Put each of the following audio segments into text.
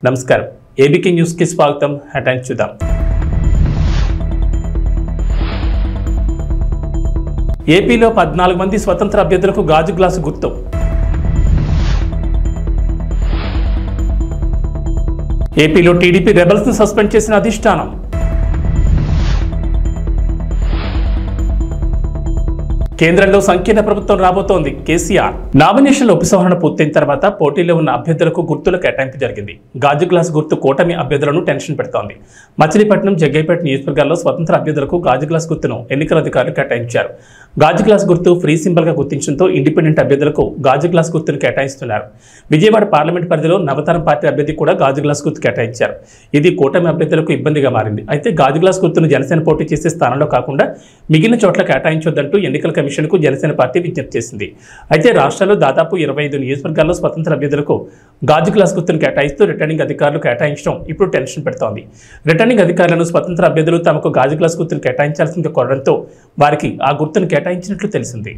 నమస్కారం ABK news కి స్వాగతం హెడ్లైన్స్ చూద్దాం ఏపీలో 14 మంది స్వతంత్ర అభ్యర్థులకు గాజు గ్లాసు గుర్తు ఏపీలో టీడీపీ రెబల్స్ ను సస్పెండ్ చేసిన అధిష్టానం కేంద్రంలో సంకీర్ణ ప్రభుత్వం రాబోతోంది కేసీఆర్ నామినేషన్ల ఉపసంహరణ పూర్తయిన తర్వాత పోటీలో ఉన్న అభ్యర్థులకు గుర్తుల కేటాయింపు జరిగింది. గాజు గ్లాస్ గుర్తు కూటమి అభ్యర్థులను టెన్షన్ పెడుతోంది. మచిలీపట్నం జగ్గైపేట నియోజకవర్గాల్లో స్వతంత్ర అభ్యర్థులకు గాజు గ్లాస్ గుర్తును ఎన్నికల అధికారులు కేటాయించారు. గాజు గ్లాస్ గుర్తు ఫ్రీ సింబల్ గా గుర్తించడంతో ఇండిపెండెంట్ అభ్యర్థులకు గాజు గ్లాస్ గుర్తును కేటాయిస్తున్నారు. విజయవాడ పార్లమెంట్ పరిధిలో నవతరం పార్టీ అభ్యర్థి కూడా గాజు గ్లాస్ గుర్తు కేటాయించారు. ఇది కూటమి అభ్యర్థులకు ఇబ్బందిగా మారింది. అయితే గాజు గ్లాస్ గుర్తును జనసేన పోటీ చేసే స్థానంలో కాకుండా మిగిలిన చోట్ల కేటాయించొద్దంటూ ఎన్నికల కమిషన్కు జనసేన పార్టీ విజ్ఞప్తి చేసింది. అయితే రాష్ట్రంలో దాదాపు 25 నియోజకవర్గాల్లో స్వతంత్ర అభ్యర్థులకు గాజు గ్లాస్ గుర్తును కేటాయిస్తూ రిటర్నింగ్ అధికారులు కేటాయించడం ఇప్పుడు టెన్షన్ పెడుతోంది. రిటర్నింగ్ అధికారులను స్వతంత్ర అభ్యర్థులు తమకు గాజు గ్లాస్ గుర్తును కేటాయించాల్సిందిగా కోరడంతో వారికి ఆ గుర్తును కేటాయించినట్లు తెలిసింది.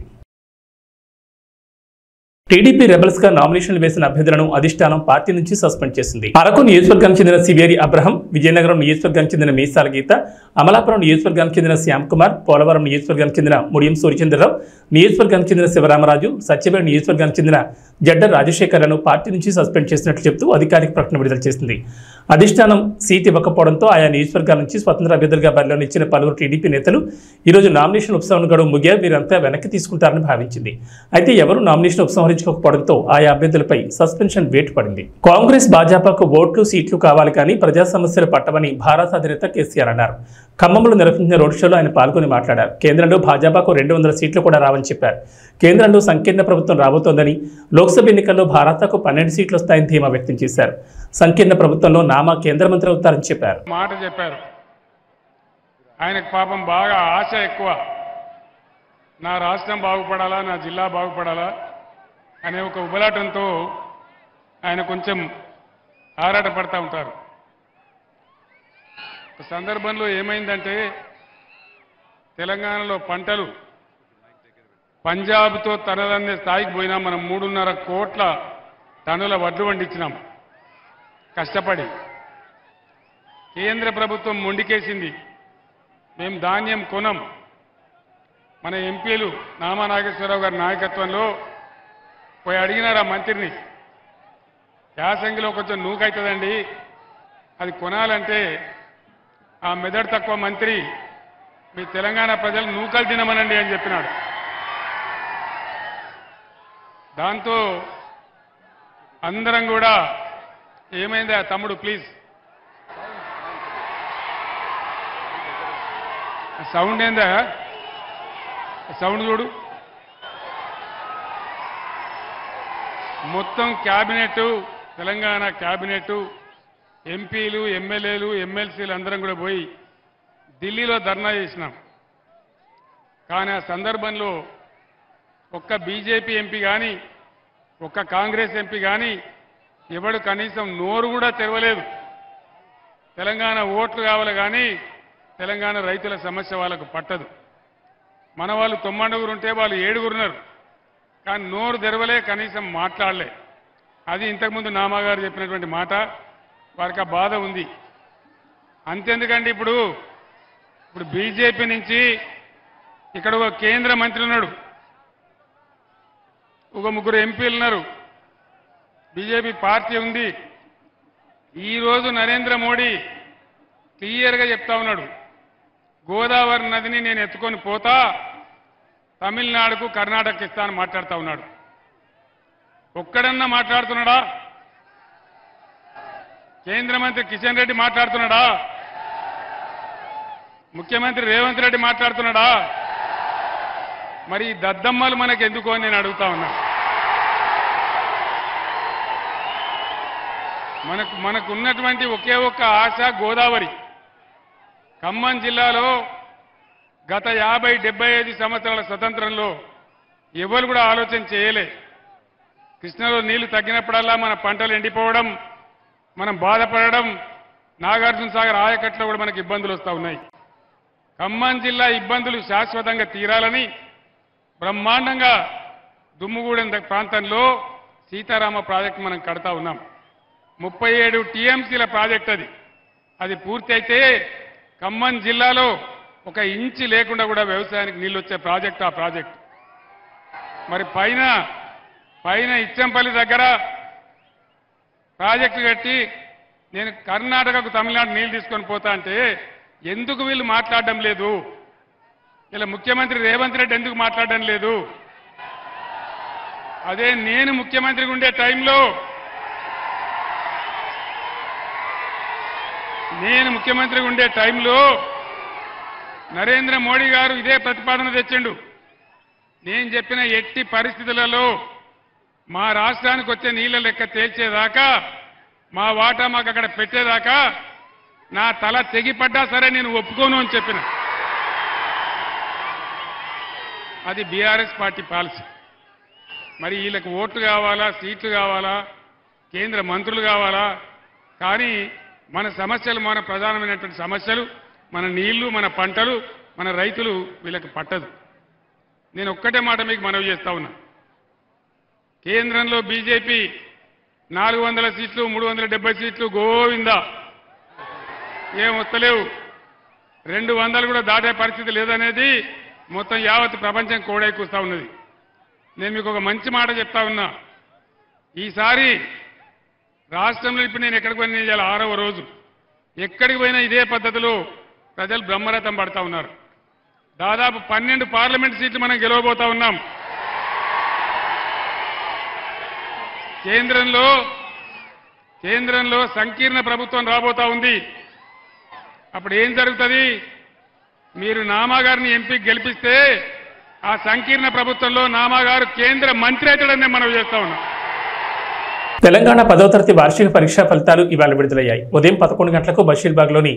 టీడీపీ రెబల్స్ గా నామినేషన్లు వేసిన అభ్యర్థులను అధిష్టానం పార్టీ నుంచి సస్పెండ్ చేసింది. అరకు నియోజకవర్గానికి చెందిన సివేరి అబ్రహం, విజయనగరం నియోజకవర్గానికి చెందిన మీసాల గీత, అమలాపురం నియోజకవర్గానికి చెందిన శ్యామ్ కుమార్, పోలవరం నియోజకవర్గానికి చెందిన ముడియం సూర్యచంద్రరావు, నియోజకవర్గానికి చెందిన శివరామరాజు, సత్యవేడు నియోజకవర్గానికి చెందిన జడ్డ రాజశేఖర్లను పార్టీ నుంచి సస్పెండ్ చేసినట్లు చెబుతూ అధికారిక ప్రకటన విడుదల చేసింది. అధిష్టానం సీట్ ఇవ్వకపోవడంతో ఆయా నియోజకవర్గాల నుంచి స్వతంత్ర అభ్యర్థులుగా బరిలో నిలిచిన పలువురు టీడీపీ నేతలు ఈరోజు నామినేషన్ ఉపసంహరణ గడువు ముగియారు. వీరంతా వెనక్కి తీసుకుంటారని భావించింది. అయితే ఎవరు నామినేషన్ ఉపసంహరించుకోకపోవడంతో ఆయా అభ్యర్థులపై సస్పెన్షన్ వేటు పడింది. కాంగ్రెస్ భాజపాకు ఓట్లు సీట్లు కావాలి కానీ ప్రజా సమస్యలు పట్టవని భారత అధినేత కేసీఆర్ అన్నారు. ఖమ్మంలో నిర్వహించిన రోడ్ షోలో ఆయన పాల్గొని మాట్లాడారు. కేంద్రంలో భాజపాకు 200 సీట్లు కూడా రావని చెప్పారు. కేంద్రంలో సంకీర్ణ ప్రభుత్వం రాబోతోందని, లోక్సభ ఎన్నికల్లో భారతకు 12 సీట్లు వస్తాయని ధీమా వ్యక్తం చేశారు. సంకీర్ణ ప్రభుత్వంలో నామా కేంద్ర మంత్రి అవుతారని చెప్పారు. మాట చెప్పారు. ఆయనకు పాపం బాగా ఆశ ఎక్కువ. నా రాష్ట్రం బాగుపడాలా, నా జిల్లా బాగుపడాలా అనే ఒక ఉబలాటంతో ఆయన కొంచెం ఆరాట పడతా ఉంటారు. ఒక సందర్భంలో ఏమైందంటే తెలంగాణలో పంటలు పంజాబ్తో తనదన్నే స్థాయికి పోయినా మనం 3.5 కోట్ల టన్నుల వడ్లు పండించినాం కష్టపడి. కేంద్ర ప్రభుత్వం మొండికేసింది, మేము ధాన్యం కొనం. మన ఎంపీలు నామా నాగేశ్వరరావు గారి నాయకత్వంలో పోయి అడిగినారు ఆ మంత్రిని, యాసంగిలో కొంచెం నూకైతుందండి, అది కొనాలంటే ఆ మెదడు తక్కువ మంత్రి మీ తెలంగాణ ప్రజలు నూకలు తినమనండి అని చెప్పినాడు. దాంతో అందరం కూడా ఏమైందా తమ్ముడు ప్లీజ్ సౌండ్ ఏందా, సౌండ్ చూడు. మొత్తం క్యాబినెట్, తెలంగాణ క్యాబినెట్, ఎంపీలు, ఎమ్మెల్యేలు, ఎమ్మెల్సీలు అందరం కూడా పోయి ఢిల్లీలో ధర్నా చేసినాం. కానీ ఆ సందర్భంలో ఒక్క బీజేపీ ఎంపీ కానీ, ఒక్క కాంగ్రెస్ ఎంపీ కానీ ఎవడు కనీసం నోరు కూడా తెరవలేదు. తెలంగాణ ఓట్లు కావాలి కానీ తెలంగాణ రైతుల సమస్య వాళ్ళకు పట్టదు. మన వాళ్ళు 9 ఉంటే వాళ్ళు 7 ఉన్నారు. కానీ నోరు తెరవలే, కనీసం మాట్లాడలే. అది ఇంతకుముందు నామాగారు చెప్పినటువంటి మాట. వారికి ఆ బాధ ఉంది. అంతెందుకండి, ఇప్పుడు బీజేపీ నుంచి ఇక్కడ ఒక కేంద్ర మంత్రి ఉన్నాడు, ఒక 3 ఎంపీలు ఉన్నారు, బీజేపీ పార్టీ ఉంది. ఈరోజు నరేంద్ర మోడీ క్లియర్గా చెప్తా ఉన్నాడు, గోదావరి నదిని నేను ఎత్తుకొని పోతా, తమిళనాడుకు కర్ణాటకకి ఇస్తాను మాట్లాడుతూ ఉన్నాడు. ఒక్కడన్నా మాట్లాడుతున్నాడా? కేంద్ర మంత్రి కిషన్ రెడ్డి మాట్లాడుతున్నాడా? ముఖ్యమంత్రి రేవంత్ రెడ్డి మాట్లాడుతున్నాడా? మరి ఈ దద్దమ్మలు మనకు ఎందుకు అని నేను అడుగుతా ఉన్నా. మనకు ఉన్నటువంటి ఒకే ఒక్క ఆశ గోదావరి. ఖమ్మం జిల్లాలో గత 50-75 సంవత్సరాల స్వతంత్రంలో ఎవరు కూడా ఆలోచన చేయలే. కృష్ణలో నీళ్లు తగ్గినప్పుడల్లా మన పంటలు ఎండిపోవడం, మనం బాధపడడం, నాగార్జున సాగర్ ఆయకట్లో కూడా మనకు ఇబ్బందులు వస్తూ ఉన్నాయి. ఖమ్మం జిల్లా ఇబ్బందులు శాశ్వతంగా తీరాలని బ్రహ్మాండంగా దుమ్ముగూడెం ప్రాంతంలో సీతారామ ప్రాజెక్టు మనం కడతా ఉన్నాం. 37 టీఎంసీల ప్రాజెక్ట్ అది పూర్తి అయితే ఖమ్మం జిల్లాలో ఒక ఇంచి లేకుండా కూడా వ్యవసాయానికి నీళ్ళు వచ్చే ప్రాజెక్ట్ ఆ ప్రాజెక్ట్. మరి పైన ఇచ్చంపల్లి దగ్గర ప్రాజెక్టు కట్టి నేను కర్ణాటకకు తమిళనాడు నీళ్లు తీసుకొని పోతా అంటే ఎందుకు వీళ్ళు మాట్లాడడం లేదు? ఇలా ముఖ్యమంత్రి రేవంత్ రెడ్డి ఎందుకు మాట్లాడడం లేదు? అదే నేను ముఖ్యమంత్రిగా ఉండే టైంలో నరేంద్ర మోడీ గారు ఇదే ప్రతిపాదన తెచ్చిండు. నేను చెప్పిన ఎట్టి పరిస్థితులలో మా రాష్ట్రానికి వచ్చే నీళ్ల లెక్క తేల్చేదాకా, మా వాటా మాకు అక్కడ పెట్టేదాకా నా తల తెగిపడ్డా సరే నేను ఒప్పుకోను అని చెప్పిన. అది బీఆర్ఎస్ పార్టీ పాలసీ. మరి వీళ్ళకి ఓట్లు కావాలా, సీట్లు కావాలా, కేంద్ర మంత్రులు కావాలా? కానీ మన సమస్యలు, మన ప్రధానమైనటువంటి సమస్యలు, మన నీళ్లు, మన పంటలు, మన రైతులు వీళ్ళకి పట్టదు. నేను ఒక్కటే మాట మీకు మనవి చేస్తా ఉన్నా. కేంద్రంలో బీజేపీ 400 సీట్లు, 370 సీట్లు గోవిందా, ఏం వస్తలేవు. 200 కూడా దాటే పరిస్థితి లేదనేది మొత్తం యావత్ ప్రపంచం కోడై కూస్తా ఉన్నది. నేను మీకు ఒక మంచి మాట చెప్తా ఉన్నా. ఈసారి రాష్ట్రంలో ఇప్పుడు నేను ఎక్కడికి పోయినా ఇవాళ 6వ రోజు, ఎక్కడికి పోయినా ఇదే పద్ధతిలో ప్రజలు బ్రహ్మరథం పడతా ఉన్నారు. దాదాపు 12 పార్లమెంట్ సీట్లు మనం గెలవబోతా ఉన్నాం. కేంద్రంలో సంకీర్ణ ప్రభుత్వం రాబోతా ఉంది. అప్పుడు ఏం జరుగుతుంది? మీరు నామాగారిని ఎంపీకి గెలిపిస్తే ఆ సంకీర్ణ ప్రభుత్వంలో నామాగారు కేంద్ర మంత్రి అవుతాడని మనం చేస్తా ఉన్నాం. తెలంగాణ 10వ తరగతి వార్షిక పరీక్షా ఫలితాలు ఇవాళ విడుదలయ్యాయి. ఉదయం 11 గంటలకు బషీర్బాగ్లోని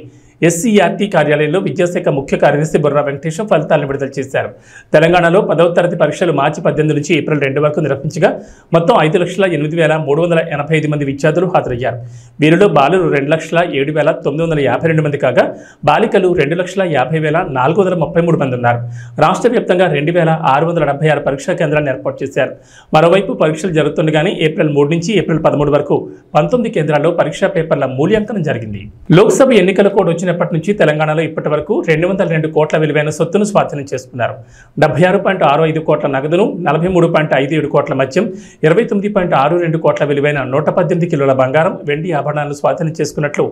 ఎస్సీఆర్టీ కార్యాలయంలో విద్యాశాఖ ముఖ్య కార్యదర్శి బుర్రా వెంకటేశం ఫలితాలను విడుదల చేశారు. తెలంగాణలో 10వ తరగతి పరీక్షలు మార్చి 18 నుంచి ఏప్రిల్ 2 వరకు నిర్వహించగా మొత్తం 5,08,385 మంది విద్యార్థులు హాజరయ్యారు. వీరిలో బాలురు 2,07,952 మంది కాగా బాలికలు 2,50,433 మంది ఉన్నారు. రాష్ట్ర వ్యాప్తంగా 2,676 పరీక్షా కేంద్రాలను ఏర్పాటు చేశారు. మరోవైపు పరీక్షలు జరుగుతుండగానే ఏప్రిల్ 3 నుంచి ఏప్రిల్ 13 వరకు 19 కేంద్రాల్లో పరీక్షా పేపర్ల మూల్యాంకనం జరిగింది. లోక్సభ ఎన్నికల కోడ్ వచ్చినప్పటి నుంచి తెలంగాణలో ఇప్పటి వరకు 202 కోట్ల విలువైన సొత్తును స్వాధీనం చేసుకున్నారు. 76.65 కోట్ల నగదును, 43.57 కోట్ల మద్యం, 29.62 కోట్ల విలువైన 118 కిలోల బంగారం, వెండి ఆభరణాలను స్వాధీనం చేసుకున్నట్లు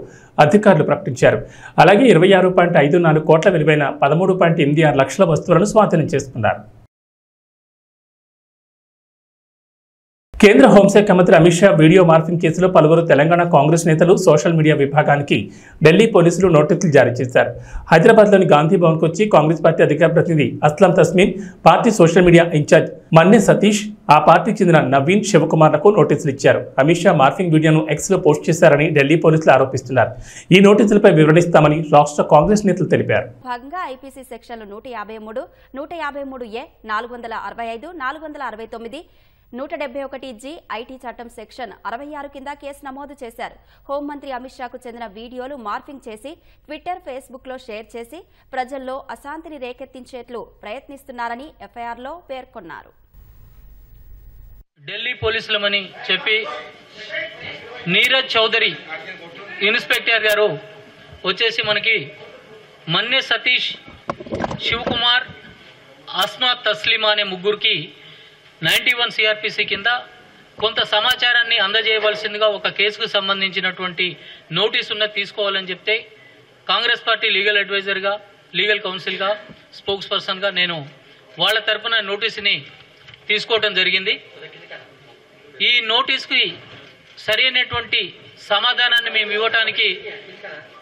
అధికారులు ప్రకటించారు. అలాగే 26.54 కోట్ల విలువైన 13.86 లక్షల వస్తువులను స్వాధీనం చేసుకున్నారు. కేంద్ర హోంశాఖ మంత్రి అమిత్ షా వీడియో మార్ఫింగ్ కేసులో పలువురు తెలంగాణ కాంగ్రెస్ నేతలు సోషల్ మీడియా విభాగానికి ఢిల్లీ పోలీసులు నోటీసులు జారీ చేశారు. హైదరాబాద్లోని గాంధీ భవన్కు వచ్చి కాంగ్రెస్ పార్టీ అధికార ప్రతినిధి Aslam Tasmeen, party social media incharge Manne Satish, ఆ పార్టీకి చెందిన నవీన్ శివకుమార్లకు నోటీసులు ఇచ్చారు. అమిత్ షా మార్ఫింగ్ వీడియోను ఎక్స్లో పోస్ట్ చేశారని ఢిల్లీ పోలీసులు ఆరోపిస్తున్నారు. ఈ నోటీసులపై వివరణిస్తామని రాష్ట్ర కాంగ్రెస్ నేతలు తెలిపారు. భాగంగా ఐపీసీ సెక్షన్లు 153, 153A, 465, 469, 171G, ఐటీ చట్టం సెక్షన్ 66 కింద కేసు నమోదు చేశారు. హోంమంత్రి అమిత్ షాకు చెందిన వీడియోలు మార్ఫింగ్ చేసి ట్విట్టర్, ఫేస్బుక్లో షేర్ చేసి ప్రజల్లో అశాంతిని రేకెత్తించేట్లు ప్రయత్నిస్తున్నారని ఎఫ్ఐఆర్లో పేర్కొన్నారు. ఢిల్లీ పోలీసులమని చెప్పి నీరజ్ చౌదరి ఇన్స్పెక్టర్ గారు వచ్చేసి మనకి మన్నె సతీష్, శివకుమార్, అస్మా తస్లీమా అనే ముగ్గురికి 91 సిఆర్పిసి కింద కొంత సమాచారాన్ని అందజేయవలసిందిగా ఒక కేసుకు సంబంధించినటువంటి నోటీసు ఉన్నది తీసుకోవాలని చెప్తే కాంగ్రెస్ పార్టీ లీగల్ అడ్వైజర్గా, లీగల్ కౌన్సిల్గా, స్పోక్స్ పర్సన్గా నేను వాళ్ళ తరఫున నోటీసుని తీసుకోవడం జరిగింది. ఈ నోటీస్కి సరైనటువంటి సమాధానాన్ని మేము ఇవ్వటానికి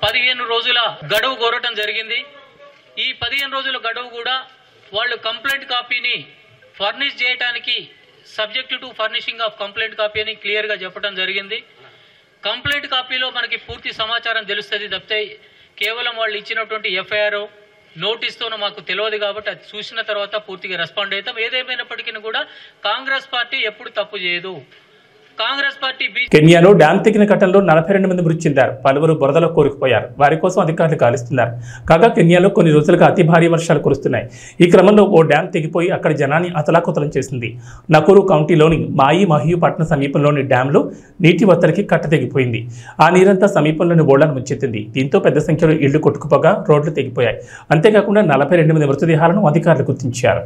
15 రోజుల గడువు కోరటం జరిగింది. ఈ 15 రోజుల గడువు కూడా వాళ్ళు కంప్లైంట్ కాపీని ఫర్నిష్ చేయడానికి subject to furnishing of complaint copy అని క్లియర్గా చెప్పడం జరిగింది. కంప్లైంట్ కాపీలో మనకి పూర్తి సమాచారం తెలుస్తుంది తప్పితే కేవలం వాళ్ళు ఇచ్చినటువంటి ఎఫ్ఐఆర్ నోటీస్తోనూ మాకు తెలియదు కాబట్టి అది చూసిన తర్వాత పూర్తిగా రెస్పాండ్ అవుతాం. ఏదేమైనప్పటికీ కూడా కాంగ్రెస్ పార్టీ ఎప్పుడు తప్పు చేయదు. కాంగ్రెస్ పార్టీ కెన్యాలో డ్యాం తెగిన ఘటనలో 42 మంది మృతి చెందారు. పలువురు బురదలో కూరుకుపోయారు. వారి కోసం అధికారులు గాలిస్తున్నారు. కాగా కెన్యాలో కొన్ని రోజులుగా అతి భారీ వర్షాలు కురుస్తున్నాయి. ఈ క్రమంలో ఓ డ్యాం తెగిపోయి అక్కడి జనాన్ని అతలాకుతలం చేసింది. నకూరు కౌంటీలోని మాయి మహియు పట్టణ సమీపంలోని డ్యాంలో నీటి ఒత్తడికి కట్ట తెగిపోయింది. ఆ నీరంతా సమీపంలోని ఓళ్లను ముంచెత్తింది. దీంతో పెద్ద సంఖ్యలో ఇళ్లు కొట్టుకుపోగా రోడ్లు తెగిపోయాయి. అంతేకాకుండా 42 మంది మృతదేహాలను అధికారులు గుర్తించారు.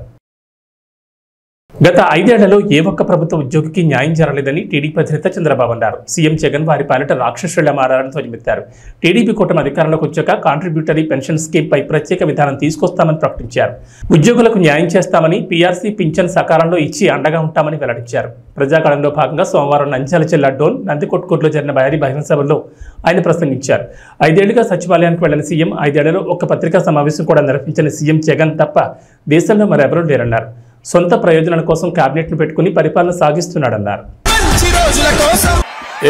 గత 5 ఏళ్లలో ఏ ఒక్క ప్రభుత్వ ఉద్యోగికి న్యాయం జరగలేదని టీడీపీ అధినేత చంద్రబాబు అన్నారు. సీఎం జగన్ వారి పాలిట రాక్షసుడిలా మారారని ధ్వజమెత్తారు. టీడీపీ కూటమి అధికారంలోకి వచ్చాక కాంట్రిబ్యూటరీ పెన్షన్ స్కీమ్ పై ప్రత్యేక విధానం తీసుకొస్తామని ప్రకటించారు. ఉద్యోగులకు న్యాయం చేస్తామని, పీఆర్సీ పింఛన్ సకాలంలో ఇచ్చి అండగా ఉంటామని వెల్లడించారు. ప్రజాకాలంలో భాగంగా సోమవారం నంద్యాల జిల్లా డోన్ నందికొట్కూరులో జరిగిన భారీ బహిరంగ సభలో ఆయన ప్రసంగించారు. 5 ఏళ్లుగా సచివాలయానికి వెళ్లిన సీఎం 5 ఏళ్లలో ఒక్క పత్రికా సమావేశం కూడా నిర్వహించిన సీఎం జగన్ తప్ప దేశంలో మరెవరూ లేరన్నారు. సొంత ప్రయోజనాల కోసం కేబినెట్ ను పెట్టుకుని పరిపాలన సాగిస్తున్నాడన్నారు.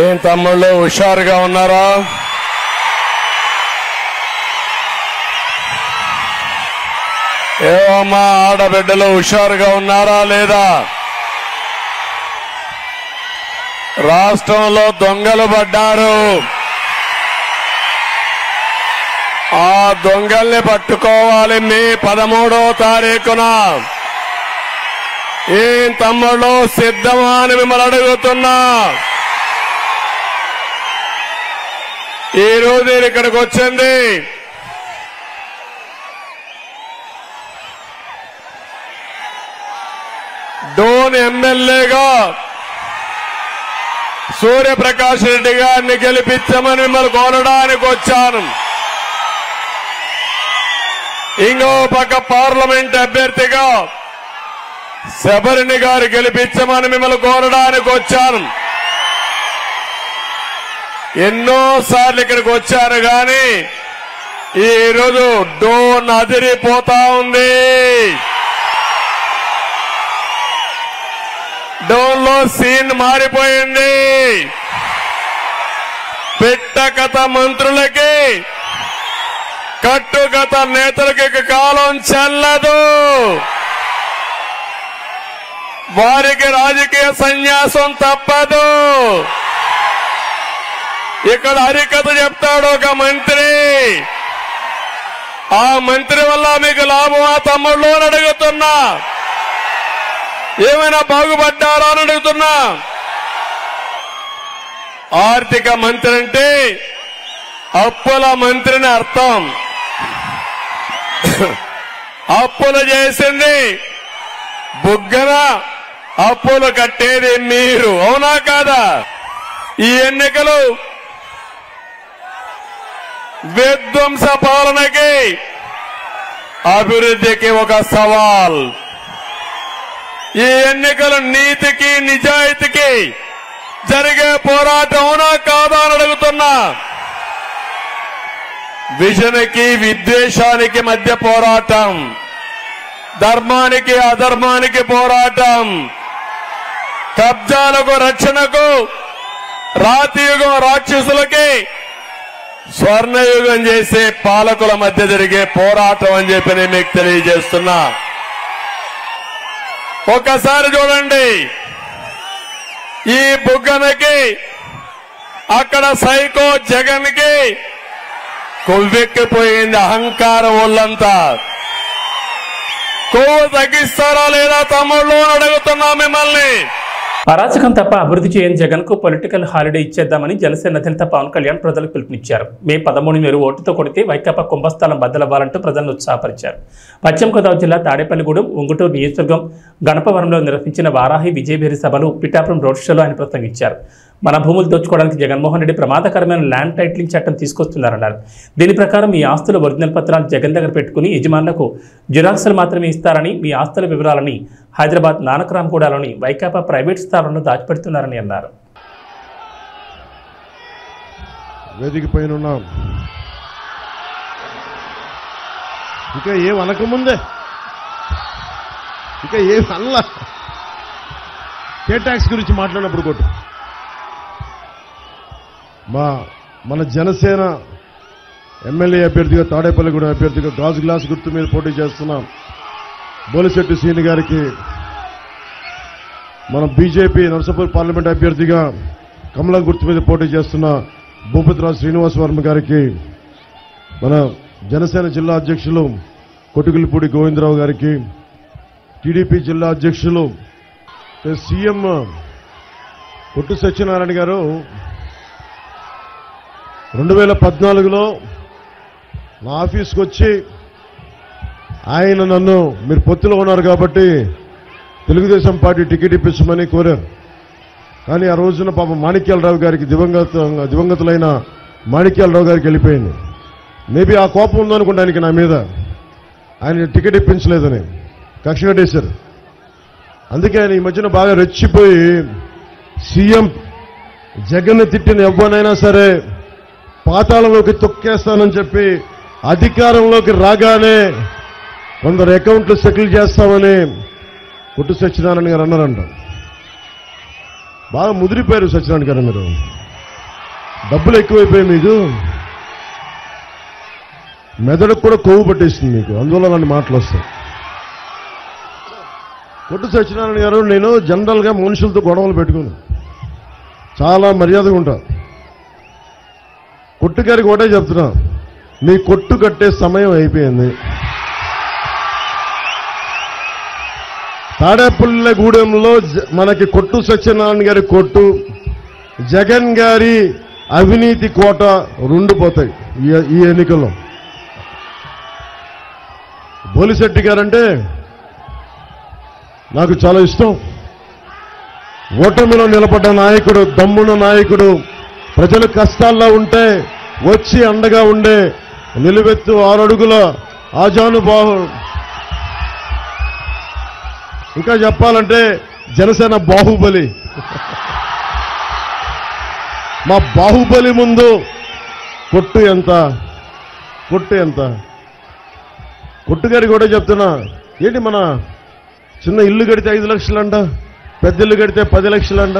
ఏం తమ్ముళ్ళు హుషారుగా ఉన్నారా? ఏమమ్మా ఆడబిడ్డలు హుషారుగా ఉన్నారా లేదా? రాష్ట్రంలో దొంగలు పడ్డారు. ఆ దొంగల్ని పట్టుకోవాలి మే 13వ తారీఖున. ఏం తమ్ముళ్ళు సిద్ధమా అని మిమ్మల్ని అడుగుతున్నా. ఈ రోజు నేను ఇక్కడికి వచ్చింది డోన్ ఎమ్మెల్యేగా సూర్యప్రకాష్ రెడ్డి గారిని గెలిపించమని మిమ్మల్ని కోరడానికి వచ్చాను. ఇంకో పక్క పార్లమెంట్ అభ్యర్థిగా శబరిని గారు గెలిపించమని మిమ్మల్ని కోరడానికి వచ్చాను. ఎన్నోసార్లు ఇక్కడికి వచ్చారు కానీ ఈ రోజు డోన్ అదిరిపోతా ఉంది. డోన్ లో సీన్ మారిపోయింది. పిట్టకథ మంత్రులకి, కట్టుకథ నేతలకి కాలం చెల్లదు. వారికి రాజకీయ సన్యాసం తప్పదు. ఇక్కడ హరికథ చెప్తాడు ఒక మంత్రి. ఆ మంత్రి వల్ల మీకు లాభమా తమ్ముళ్ళు అని అడుగుతున్నా. ఏమైనా బాగుపడ్డారా అని అడుగుతున్నా. ఆర్థిక మంత్రి అంటే అప్పుల మంత్రిని అర్థం. అప్పులు చేసింది బుగ్గన, అప్పులు కట్టేది మీరు. అవునా కాదా? ఈ ఎన్నికలు విధ్వంస పాలనకి, అభివృద్ధికి ఒక సవాల్. ఈ ఎన్నికలు నీతికి, నిజాయితీకి జరిగే పోరాటం. అవునా కాదా అని అడుగుతున్నా. విజన్కి, విద్వేషానికి మధ్య పోరాటం, ధర్మానికి అధర్మానికి పోరాటం, కబ్జాలకు రక్షణకు, రాతియుగం రాక్షసులకి స్వర్ణయుగం చేసే పాలకుల మధ్య జరిగే పోరాటం అని చెప్పి నేను మీకు తెలియజేస్తున్నా. ఒక్కసారి చూడండి, ఈ బుగ్గనకి, అక్కడ సైకో జగన్ కి కొవ్వెక్కిపోయింది అహంకారం. ఒళ్ళంతా కొవ్వు తగ్గిస్తారా లేదా తమ్ముళ్ళు అని అడుగుతున్నా మిమ్మల్ని. అరాచకం తప్ప అభివృద్ధి చేయని జగన్ కు పొలిటికల్ హాలిడే ఇచ్చేద్దామని జనసేన అధినేత పవన్ కళ్యాణ్ ప్రజలకు పిలుపునిచ్చారు. మే 13 మీరు ఓటుతో కొడితే వైకాపా కుంభస్థలం బద్దలవ్వాలంటూ ప్రజలను ఉత్సాహపరిచారు. పశ్చిమ గోదావరి జిల్లా తాడేపల్లిగూడెం, ఉంగుటూరు నియోజకవర్గం గణపవరంలో నిర్వహించిన వారాహి విజయభేరి సభలు, పిఠాపురం రోడ్ షోలో ఆయన ప్రసంగించారు. మన భూములు దోచుకోవడానికి జగన్మోహన్ రెడ్డి ప్రమాదకరమైన ల్యాండ్ టైటిలింగ్ చట్టం తీసుకొస్తున్నారన్నారు. దీని ప్రకారం మీ ఆస్తుల ఒరిజినల్ పత్రాలు జగన్ దగ్గర పెట్టుకుని యజమానులకు జిరాక్సులు మాత్రమే ఇస్తారని, మీ ఆస్తుల వివరాలని హైదరాబాద్ నానక్రామ్గూడలోని వైకాపా ప్రైవేట్ స్థావరంలో దాచిపెడుతున్నారని అన్నారు. వేదిక పైన ఉన్నాం. ఇంకా ఏం అనకముందే, ఇంకా ఏం అనలా. కే ట్యాక్స్ గురించి మాట్లాడినప్పుడు కొట్టు. మన జనసేన ఎమ్మెల్యే అభ్యర్థిగా, తాడేపల్లిగూడెం అభ్యర్థిగా గాజు గ్లాస్ గుర్తు మీద పోటీ చేస్తున్నాం బోలిశెట్టి శ్రీని గారికి మన బీజేపీ నర్సాపూర్ పార్లమెంట్ అభ్యర్థిగా కమలం గుర్తు మీద పోటీ చేస్తున్న భూపతిరాజు శ్రీనివాస్ వర్మ గారికి, మన జనసేన జిల్లా అధ్యక్షులు కొట్టుకులపూడి గోవిందరావు గారికి, టీడీపీ జిల్లా అధ్యక్షులు సీఎం కొట్టు సత్యనారాయణ గారు 2014లో నా ఆఫీస్కి వచ్చి ఆయన నన్ను మీరు పొత్తులో ఉన్నారు కాబట్టి తెలుగుదేశం పార్టీ టికెట్ ఇప్పించమని కోరారు. కానీ ఆ రోజున పాపం మాణిక్యాలరావు గారికి దివంగతులైన మాణిక్యాలరావు గారికి వెళ్ళిపోయింది. మేబీ ఆ కోపం ఉందనుకుంటా ఆయనకి నా మీద, ఆయన టికెట్ ఇప్పించలేదని కక్ష కట్టేశారు. అందుకే ఆయన ఈ మధ్యన బాగా రెచ్చిపోయి సీఎం జగన్ తిట్టిన ఎవ్వనైనా సరే పాతాళంలోకి తొక్కేస్తానని చెప్పి అధికారంలోకి రాగానే కొందరు అకౌంట్లు సెటిల్ చేస్తామని కొట్టు సత్యనారాయణ గారు అన్నారంట. బాగా ముదిరిపోయారు సత్యనారాయణ గారు, మీరు డబ్బులు ఎక్కువైపోయాయి, మీకు మెదడుకు కూడా కొవ్వు పట్టేస్తుంది మీకు, అందువల్ల నన్ను మాటలు వస్తాయి. కొట్టు సత్యనారాయణ గారు, నేను జనరల్గా మనుషులతో గొడవలు పెట్టుకుని చాలా మర్యాదగా ఉంటా. కొట్టు గారికి ఒకటే చెప్తున్నా, మీ కొట్టు కట్టే సమయం అయిపోయింది. తాడేపల్లిగూడెంలో మనకి కొట్టు సత్యనారాయణ గారి కొట్టు, జగన్ గారి అవినీతి కోట రెండు పోతాయి ఈ ఎన్నికల్లో. బోలిశెట్టి గారంటే నాకు చాలా ఇష్టం. ఓటమిలో నిలబడ్డ నాయకుడు, దమ్మున నాయకుడు, ప్రజలు కష్టాల్లో ఉంటే వచ్చి అండగా ఉండే నిలువెత్తు 6 అడుగుల ఆజానుబాహు. ఇంకా చెప్పాలంటే జనసేన బాహుబలి. మా బాహుబలి ముందు కొట్టు ఎంత, కొట్టు ఎంత. కొట్టు గారికి కూడా చెప్తున్నా, ఏంటి మన చిన్న ఇల్లు కడితే 5 లక్షలంట, పెద్ద ఇల్లు కడితే 10 లక్షలంట,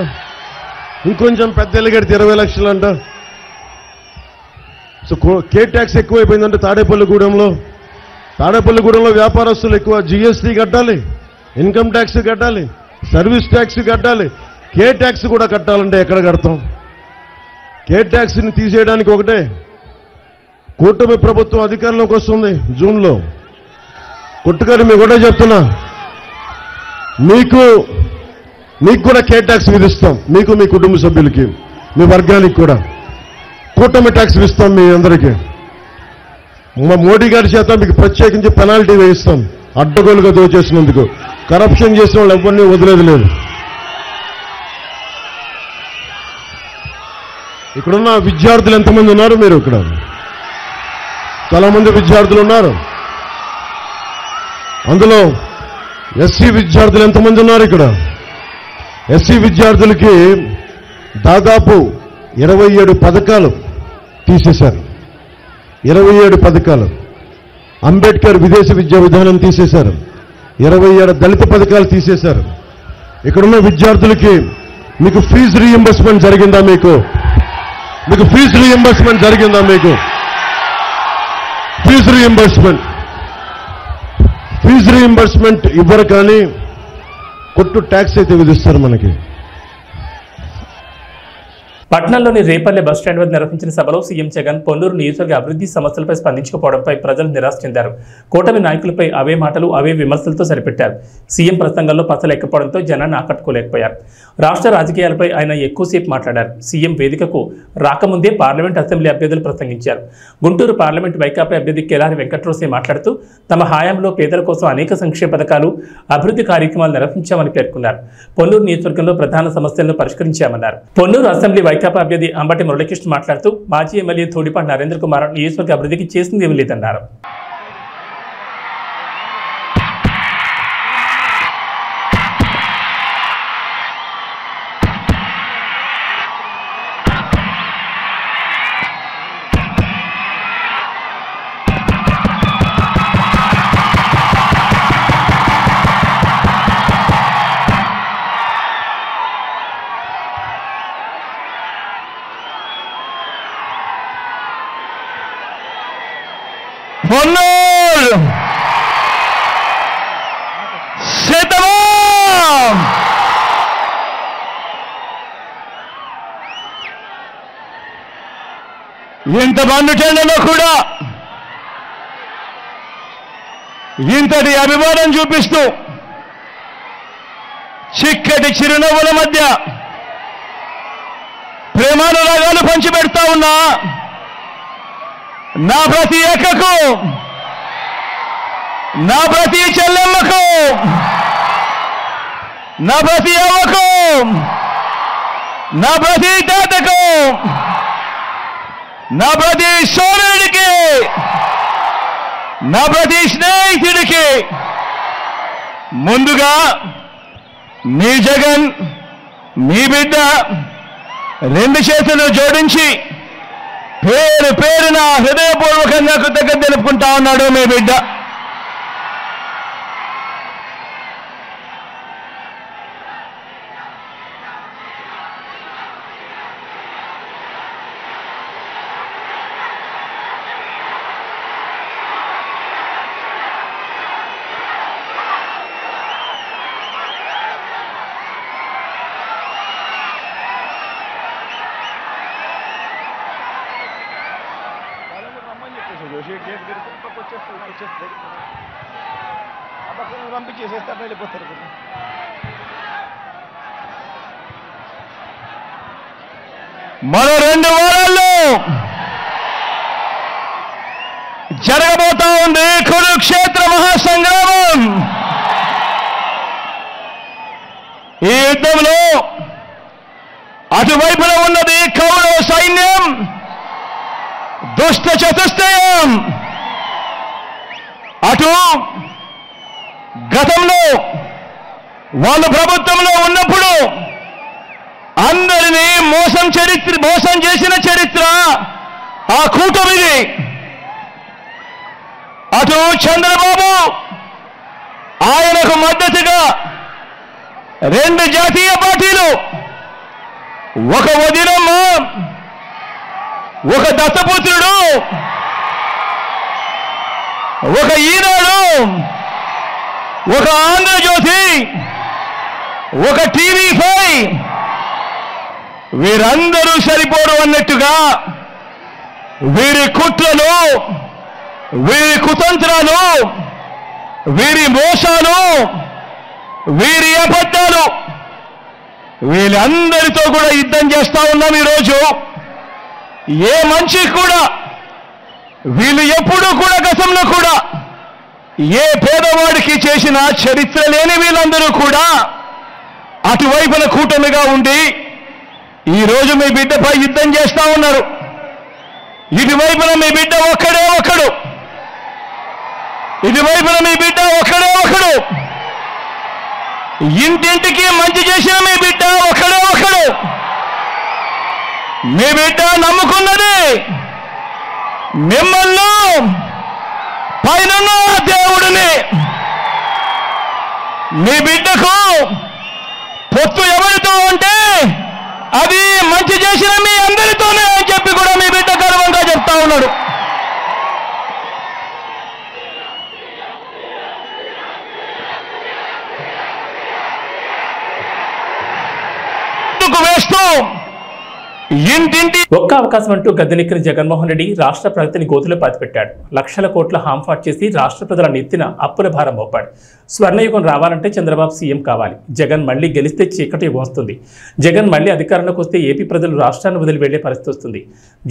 ఇంకొంచెం పెద్ద ఇల్లు కడితే 20 లక్షలంట. సో కే ట్యాక్స్ ఎక్కువైపోయిందంటే తాడేపల్లిగూడెంలో వ్యాపారస్తులు ఎక్కువ జీఎస్టీ కట్టాలి, ఇన్కమ్ ట్యాక్స్ కట్టాలి, సర్వీస్ ట్యాక్స్ కట్టాలి. కే ట్యాక్స్ కూడా కట్టాలంటే ఎక్కడ కడతాం? కే ట్యాక్స్ని తీసేయడానికి ఒకటే, కూటమి ప్రభుత్వం అధికారంలోకి వస్తుంది జూన్లో. కొట్టుగారు మీకు కూడా చెప్తున్నా, మీకు కూడా కే ట్యాక్స్ విధిస్తాం, మీకు మీ కుటుంబ సభ్యులకి, మీ వర్గానికి కూడా కూటమి ట్యాక్స్ ఇస్తాం. మీ అందరికీ మా మోడీ గారి చేత మీకు ప్రత్యేకించి పెనాల్టీ వేయిస్తాం, అడ్డగోలుగా దోచేసినందుకు. కరప్షన్ చేసిన వాళ్ళు ఎవరిని వదిలేదు లేదు. ఇక్కడున్న విద్యార్థులు ఎంతమంది ఉన్నారు? మీరు ఇక్కడ చాలా మంది విద్యార్థులు ఉన్నారు. అందులో ఎస్సీ విద్యార్థులు ఎంతమంది ఉన్నారు? ఇక్కడ ఎస్సీ విద్యార్థులకి దాదాపు 27 పథకాలు తీసేశారు. 27 పథకాలు. అంబేద్కర్ విదేశీ విద్యా విధానం తీసేశారు. 27 దళిత పథకాలు తీసేశారు. ఇక్కడున్న విద్యార్థులకి మీకు ఫీజు రీయింబర్స్మెంట్ జరిగిందా? మీకు ఫీజు రీయింబర్స్మెంట్ జరిగిందా? మీకు ఫీజు రీయింబర్స్మెంట్ ఇవ్వరు, కానీ కొట్టు ట్యాక్స్ అయితే విధిస్తారు మనకి. పట్నంలోని రేపల్లె బస్టాండ్ వద్ద నిర్వహించిన సభలో సీఎం జగన్ పొన్నూరు నియోజకవర్గ అభివృద్ధి సమస్యలపై స్పందించకపోవడంపై ప్రజలు నిరాశ చెందారు. కూటమి నాయకులపై అవే మాటలు, అవే విమర్శలతో సరిపెట్టారు. సీఎం ప్రసంగంలో పసలేకపోవడంతో జనాన్ని ఆకట్టుకోలేకపోయారు. రాష్ట్ర రాజకీయాలపై ఆయన ఎక్కువసేపు మాట్లాడారు. సీఎం వేదికకు రాకముందే పార్లమెంట్, అసెంబ్లీ అభ్యర్థులు ప్రసంగించారు. గుంటూరు పార్లమెంట్ వైకాపా అభ్యర్థి కెలారి వెంకట్రోసే మాట్లాడుతూ తమ హయాంలో పేదల కోసం అనేక సంక్షేమ పథకాలు, అభివృద్ధి కార్యక్రమాలు నిర్వహించామని పేర్కొన్నారు. పొన్నూరు నియోజకవర్గంలో ప్రధాన సమస్యలను పరిష్కరించామన్నారు. పొన్నూరు అసెంబ్లీ వైకాపా అభ్యర్థి అంబటి మురళీకృష్ణ మాట్లాడుతూ మాజీ ఎమ్మెల్యే ధూళిపాటి నరేంద్ర కుమార్ నియోజకవర్గ అభివృద్ధికి చేసింది ఏమీ లేదన్నారు. పొన్నూరు శతమం ఇంత మండుటెండలో కూడా ఇంతటి అభిమానం చూపిస్తూ చిక్కటి చిరునవ్వుల మధ్య ప్రేమానురాగాలు పంచిపెడతా ఉన్నా నా ప్రతి అక్కకు, నా ప్రతి చెల్లెమ్మకు, నా ప్రతి అవ్వకు, నా ప్రతి తాతకు, నా ప్రతి సోదరుడికి, నా ప్రతి స్నేహితుడికి ముందుగా మీ జగన్, మీ బిడ్డ రెండు చేతులు జోడించి పేరు పేరున హృదయపూర్వకంగా కృతజ్ఞతలు తెలుపుకుంటా ఉన్నాడు మీ బిడ్డ. మరో 2 వారాల్లో జరగబోతా ఉంది కురుక్షేత్ర మహాసంగ్రామం. ఈ యుద్ధంలో అటువైపున ఉన్నది కౌరవ సైన్యం, దుష్ట చతుష్టయం. అటు గతంలో వాళ్ళు ప్రభుత్వంలో ఉన్నప్పుడు అందరినీ మోసం చేసిన చరిత్ర ఆ కూటమిది. అటు చంద్రబాబు, ఆయనకు మద్దతుగా 2 జాతీయ పార్టీలు, ఒక వదినమ్మ, ఒక దత్తపుత్రుడు, ఒక ఈనాడు, ఒక ఆంధ్రజ్యోతి, ఒక టీవీ5, వీరందరూ సరిపోరు అన్నట్టుగా వీరి కుట్రలు, వీరి కుతంత్రాలు, వీరి మోసాలు, వీరి అబద్ధాలు, వీళ్ళందరితో కూడా యుద్ధం చేస్తా ఉన్నాం ఈరోజు. ఏ మనిషి కూడా వీళ్ళు ఎప్పుడూ కూడా గతంలో కూడా ఏ పేదవాడికి చేసిన చరిత్ర లేని వీళ్ళందరూ కూడా అటువైపున కూటమిగా ఉండి ఈరోజు మీ బిడ్డపై యుద్ధం చేస్తా ఉన్నారు. ఇటువైపున మీ బిడ్డ ఒక్కడే ఒకడు, ఇటువైపున మీ బిడ్డ ఒక్కడే ఒకడు, ఇంటింటికి మంచి చేసిన మీ బిడ్డ ఒక్కడే ఒకడు. మీ బిడ్డ నమ్ముకున్నది మిమ్మల్ని, పైన దేవుడిని. మీ బిడ్డకు పొత్తు ఎవరితో అంటే అది మంచి చేసిన మీ అందరితోనే అని చెప్పి కూడా మీ బిడ్డ గర్వంగా చెప్తా ఉన్నాడు. వేస్తూ ఇంటింటి ఒక్క అవకాశం అంటూ గద్దెనెక్కిన జగన్మోహన్ రెడ్డి రాష్ట్ర ప్రగతిని గోతులో పాతిపెట్టాడు. లక్షల కోట్ల హాంఫాట్ చేసి రాష్ట్ర ప్రజల నెత్తిన అప్పుల భారం మోపాడు. స్వర్ణయుగం రావాలంటే చంద్రబాబు సీఎం కావాలి. జగన్ మళ్లీ గెలిస్తే చీకటి వస్తుంది. జగన్ మళ్లీ అధికారంలోకి వస్తే ఏపీ ప్రజలు రాష్ట్రాన్ని వదిలి వెళ్లే పరిస్థితి వస్తుంది.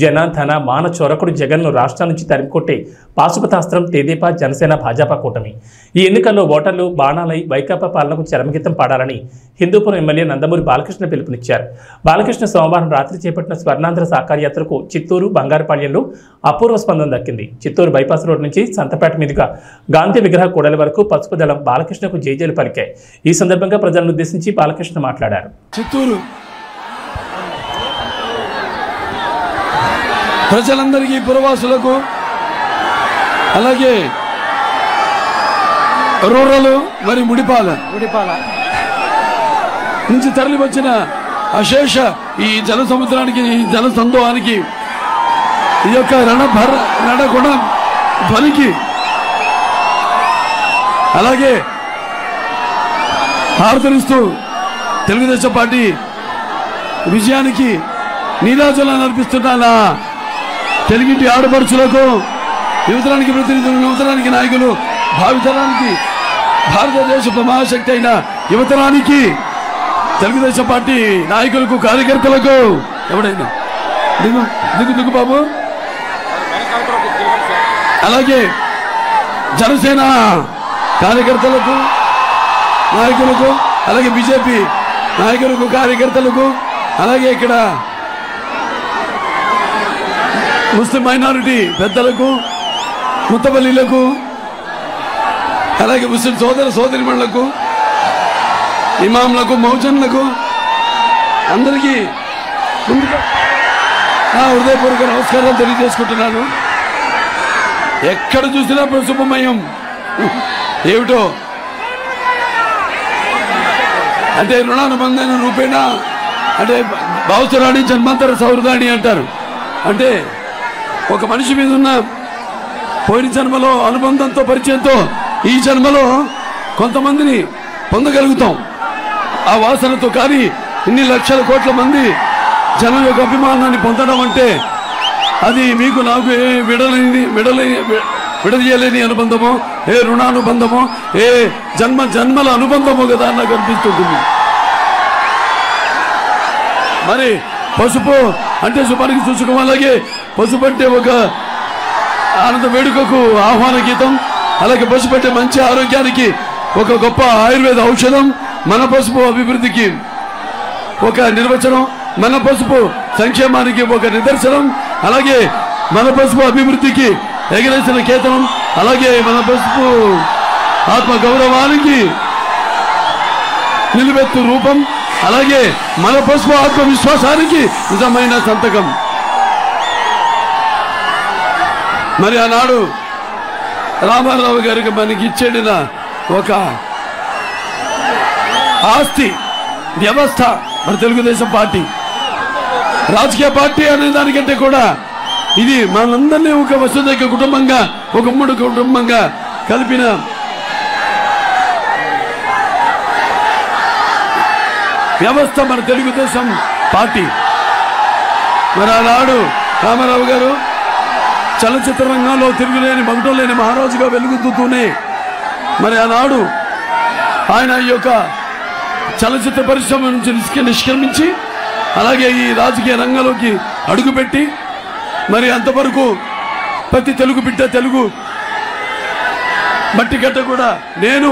జన ధన మాన చొరకుడు జగన్ను రాష్ట్రం నుంచి తరిమికొట్టే పాశుపతాస్త్రం తెదేపా, జనసేన, భాజపా కూటమి. ఈ ఎన్నికల్లో ఓటర్లు బాణాలై వైకాపా పాలనకు చరమగీతం పాడాలని హిందూపురం ఎమ్మెల్యే నందమూరి బాలకృష్ణ పిలుపునిచ్చారు. బాలకృష్ణ సోమవారం రాత్రి చేపట్టిన స్వర్ణాంధ్ర సాకార యాత్రకు చిత్తూరు, బంగారుపాళ్యంలో అపూర్వ స్పందన దక్కింది. చిత్తూరు బైపాస్ రోడ్ నుంచి సంతపేట మీదుగా గాంధీ విగ్రహ కూడలి వరకు పసుపు దళం బాలకృష్ణకు జైజైలు పలికాయి. ఈ సందర్భంగా ప్రజలను ఉద్దేశించి బాలకృష్ణ మాట్లాడారు. చిత్తూరు ప్రజలందరికీ, పురవాసులకు, అలాగే రూరల్ మరి ముడిపాల నుంచి తరలి వచ్చిన అశేష ఈ జల సముద్రానికి, ఈ జల సందోహానికి, ఈ యొక్క రణగుణ ధ్వనికి, అలాగే హారతనిస్తూ తెలుగుదేశం పార్టీ విజయానికి నీరాజనాన్ని అర్పిస్తున్న నా తెలుగింటి ఆడపడుచులకు, యువతరానికి ప్రతినిధులు, యువతరానికి నాయకులు, భావితరానికి భారతదేశ మహాశక్తి అయిన యువతరానికి, తెలుగుదేశం పార్టీ నాయకులకు, కార్యకర్తలకు, ఎవడైనా దిగు దిగు దిగు బాబు, అలాగే జనసేన కార్యకర్తలకు, నాయకులకు, అలాగే బీజేపీ నాయకులకు, కార్యకర్తలకు, అలాగే ఇక్కడ ముస్లిం మైనారిటీ పెద్దలకు, ముత్తపల్లిలకు, అలాగే ముస్లిం సోదరిమణులకు, ఇమాంలకు, మౌజన్లకు అందరికీ ముందుగా నా హృదయపూర్వక నమస్కారాలు తెలియజేసుకుంటున్నాను. ఎక్కడ చూసినా శుభమయం ఏమిటో అంటే రుణానుబంధన రూపేణ అంటే భావసురాణి జన్మాంతర సౌహృదాన్ని అంటారు. అంటే ఒక మనిషి మీద ఉన్న పోయిన జన్మలో అనుబంధంతో, పరిచయంతో ఈ జన్మలో కొంతమందిని పొందగలుగుతాం ఆ వాసనతో. కానీ ఇన్ని లక్షల కోట్ల మంది జనం యొక్క అభిమానాన్ని పొందడం అంటే అది మీకు నాకు ఏ విడదీయలేని అనుబంధమో, ఏ రుణానుబంధమో, ఏ జన్మల అనుబంధమో కదా నాకు అనిపిస్తుంది. మరి పసుపు అంటే శుభానికి సూచకం, అలాగే పసుపు అంటే ఒక ఆనంద వేడుకకు ఆహ్వాన గీతం, అలాగే పసుపు అంటే మంచి ఆరోగ్యానికి ఒక గొప్ప ఆయుర్వేద ఔషధం, మన పసుపు అభివృద్ధికి ఒక నిర్వచనం, మన పసుపు సంక్షేమానికి ఒక నిదర్శనం, అలాగే మన పసుపు అభివృద్ధికి ఎగరేసిన కేతనం, అలాగే మన పసుపు ఆత్మ గౌరవానికి నిలువెత్తు రూపం, అలాగే మన పసుపు ఆత్మవిశ్వాసానికి నిజమైన సంతకం. మరి ఆనాడు రామారావు గారికి మనకి ఇచ్చేడిన ఒక ఆస్తి వ్యవస్థ మన తెలుగుదేశం పార్టీ. రాజకీయ పార్టీ అనే దానికంటే కూడా ఇది మనందరినీ ఒక వసుదైక కుటుంబంగా, ఒక ఉమ్మడి కుటుంబంగా కలిపిన వ్యవస్థ మన తెలుగుదేశం పార్టీ. మరి ఆనాడు రామారావు గారు చలచిత్ర రంగంలో తిరుగులేని, మగటం లేని మహారాజుగా వెలుగుతూనే మరి ఆనాడు ఆయన ఈ యొక్క చలచిత్ర పరిశ్రమ నుంచి నిష్క్రమించి అలాగే ఈ రాజకీయ రంగంలోకి అడుగుపెట్టి మరి అంతవరకు ప్రతి తెలుగు బిడ్డ, తెలుగు మట్టి గడ్డ కూడా నేను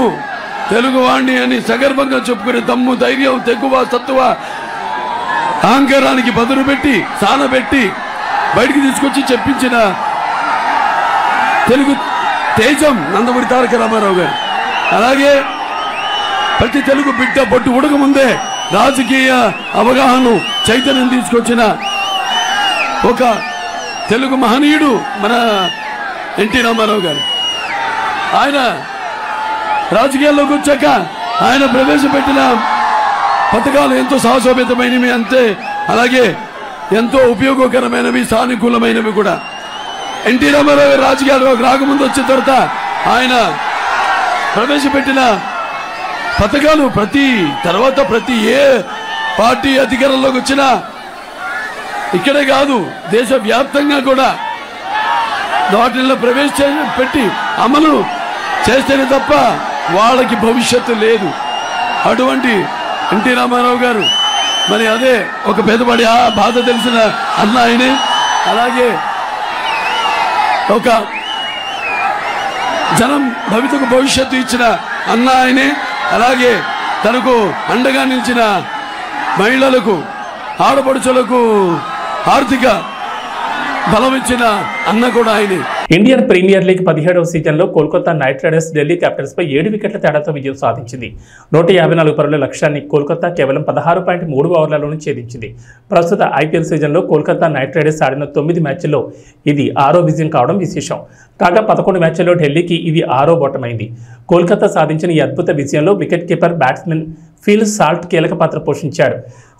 తెలుగు వాణ్ణి అని సగర్వంగా చెప్పుకునే దమ్ము, ధైర్యం, తెగువ, సత్తువ, అహంకారానికి బదులు పెట్టి, సానబెట్టి బయటికి తీసుకొచ్చి చెప్పించిన తెలుగు తేజం నందమూరి తారక రామారావు గారు. అలాగే ప్రతి తెలుగు బిడ్డ బొట్టు ఉడక ముందే రాజకీయ అవగాహన, చైతన్యం తీసుకొచ్చిన ఒక తెలుగు మహనీయుడు మన ఎన్టీ రామారావు గారు. ఆయన రాజకీయాల్లోకి వచ్చాక ఆయన ప్రవేశపెట్టిన పథకాలు ఎంతో సాహసోపేతమైనవి, అంతే అలాగే ఎంతో ఉపయోగకరమైనవి, సానుకూలమైనవి కూడా. ఎన్టీ రామారావు గారు రాజకీయాల్లోకి రాకముందు వచ్చిన తర్వాత ఆయన ప్రవేశపెట్టిన పథకాలు ప్రతి ఏ పార్టీ అధికారంలోకి వచ్చినా ఇక్కడే కాదు దేశవ్యాప్తంగా కూడా వాటిల్లో ప్రవేశపెట్టి అమలు చేస్తేనే తప్ప వాళ్ళకి భవిష్యత్తు లేదు. అటువంటి ఎన్టీ రామారావు గారు మరి అదే ఒక పేదవాడి ఆ బాధ తెలిసిన అన్న ఆయనే. అలాగే ఒక జనం భవిష్యత్తు ఇచ్చిన అన్న ఆయనే. అలాగే తనకు అండగా నిలిచిన మహిళలకు, ఆడపడుచులకు ఆర్థిక బలం ఇచ్చిన అన్న కూడా ఆయనే. ఇండియన్ ప్రీమియర్ లీగ్ 17వ సీజన్లో Kolkata Knight Riders Delhi Capitals పై 7 వికెట్ల తేడాతో విజయం సాధించింది. 154 పరుగుల లక్ష్యాన్ని కోల్కతా కేవలం 16.3 ఓవర్లలోనే ఛేదించింది. ప్రస్తుత ఐపీఎల్ సీజన్లో కోల్కతా నైట్ రైడర్స్ ఆడిన 9 మ్యాచ్ల్లో ఇది 6వ విజయం కావడం విశేషం. కాగా 11 మ్యాచ్ల్లో ఢిల్లీకి ఇది 6వ ఓటమైంది. కోల్కతా సాధించిన ఈ అద్భుత విజయంలో wicket keeper batsmen Phil Salt కీలక పాత్ర పోషించాడు.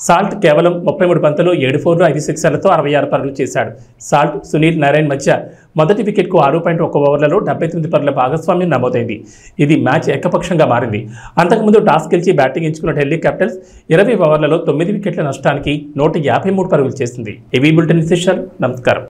సాల్ట్ కేవలం 33 బంతులు 7 4లు 5 సిక్సర్లతో 66 పరుగులు చేశాడు. సాల్ట్, సునీల్ నారాయణ్ మధ్య మొదటి వికెట్కు 6.1 ఓవర్లలో 79 పరుగుల భాగస్వామ్యం నమోదైంది. ఇది మ్యాచ్ ఏకపక్షంగా మారింది. అంతకుముందు టాస్ గెలిచి బ్యాటింగ్ ఎంచుకున్న ఢిల్లీ క్యాపిటల్స్ 20 ఓవర్లలో 9 వికెట్ల నష్టానికి 153 పరుగులు చేసింది. ఇవి బులెటిన్ విశేషాలు. నమస్కారం.